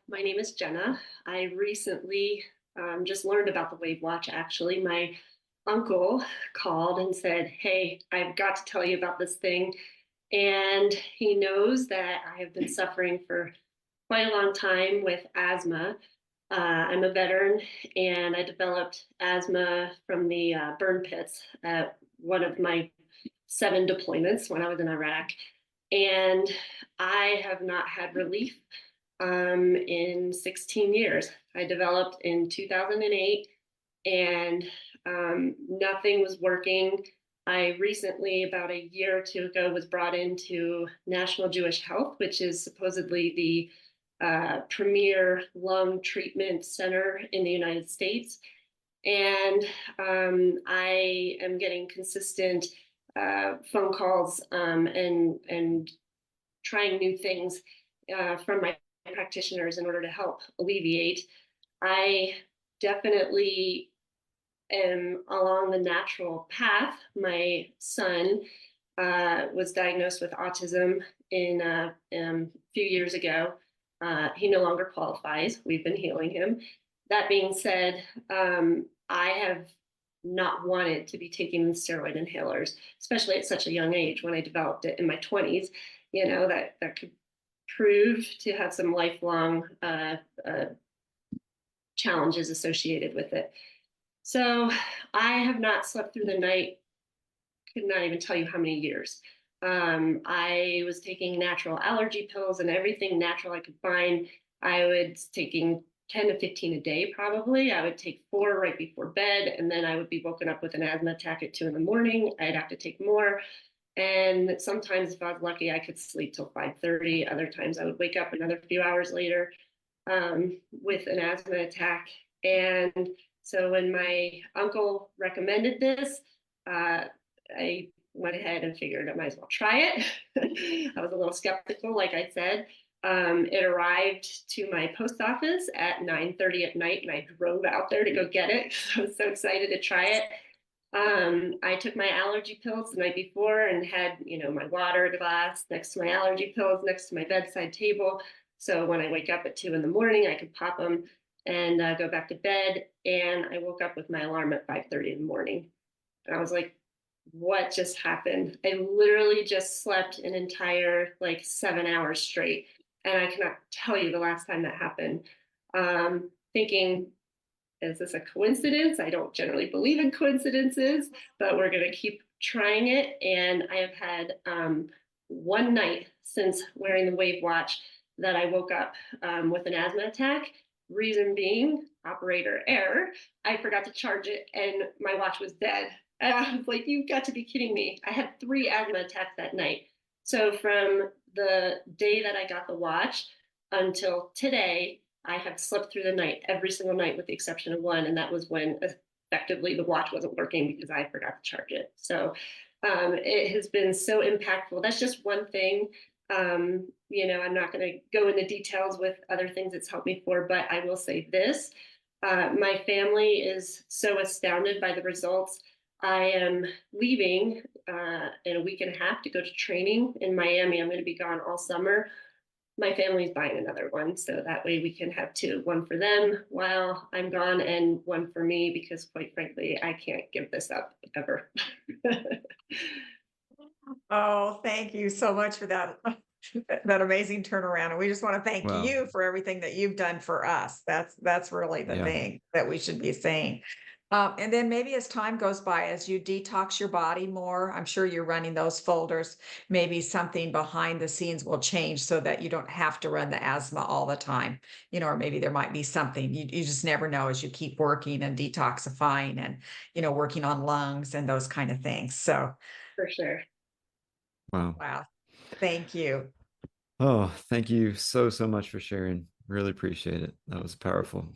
My name is Jenna. I recently just learned about the WAVwatch. Actually, my uncle called and said, "Hey, I've got to tell you about this thing." And he knows that I have been suffering for quite a long time with asthma. I'm a veteran and I developed asthma from the burn pits at one of my 7 deployments when I was in Iraq. And I have not had relief in 16 years. I developed in 2008 and nothing was working. I recently, about a year or two ago, was brought into National Jewish Health, which is supposedly the premier lung treatment center in the United States. And I am getting consistent phone calls and trying new things from my practitioners in order to help alleviate. I definitely am along the natural path. My son was diagnosed with autism in a few years ago. He no longer qualifies. We've been healing him. That being said, I have not wanted to be taking steroid inhalers, especially at such a young age when I developed it in my 20s. That could prove to have some lifelong challenges associated with it. So I have not slept through the night, could not even tell you how many years. I was taking natural allergy pills and everything natural I could find. I was taking 10 to 15 a day, probably. I would take 4 right before bed, and then I would be woken up with an asthma attack at 2 in the morning. I'd have to take more. And sometimes, if I was lucky, I could sleep till 5:30. Other times, I would wake up another few hours later with an asthma attack. And so, when my uncle recommended this, I went ahead and figured I might as well try it. I was a little skeptical, like I said. It arrived to my post office at 9:30 at night, and I drove out there to go get it. I was so excited to try it. I took my allergy pills the night before and had, my water glass next to my allergy pills, next to my bedside table. So when I wake up at 2 in the morning, I could pop them and go back to bed. And I woke up with my alarm at 5:30 in the morning. And I was like, what just happened? I literally just slept an entire 7 hours straight. And I cannot tell you the last time that happened. Thinking, is this a coincidence? I don't generally believe in coincidences, but we're going to keep trying it. And I have had one night since wearing the WAVwatch that I woke up with an asthma attack. Reason being, operator error. I forgot to charge it and my watch was dead. And I was like, you've got to be kidding me. I had 3 asthma attacks that night. So from the day that I got the watch until today, I have slept through the night every single night with the exception of one. And that was when effectively the watch wasn't working because I forgot to charge it. So it has been so impactful. That's just one thing. I'm not going to go into details with other things it's helped me for, but I will say this. My family is so astounded by the results. I am leaving in a week and a half to go to training in Miami. I'm going to be gone all summer. My family's buying another one, so that way we can have 2, one for them while I'm gone and one for me, because quite frankly, I can't give this up ever. Oh, thank you so much for that that amazing turnaround. And we just want to thank Wow. you for everything that you've done for us. That's really the Yeah. thing that we should be saying. And then maybe as time goes by, as you detox your body more, I'm sure you're running those folders. Maybe something behind the scenes will change so that you don't have to run the asthma all the time, or maybe there might be something you just never know as you keep working and detoxifying and, working on lungs and those kind of things. So, For sure. Wow. wow. Thank you. Oh, thank you so, so much for sharing. Really appreciate it. That was powerful.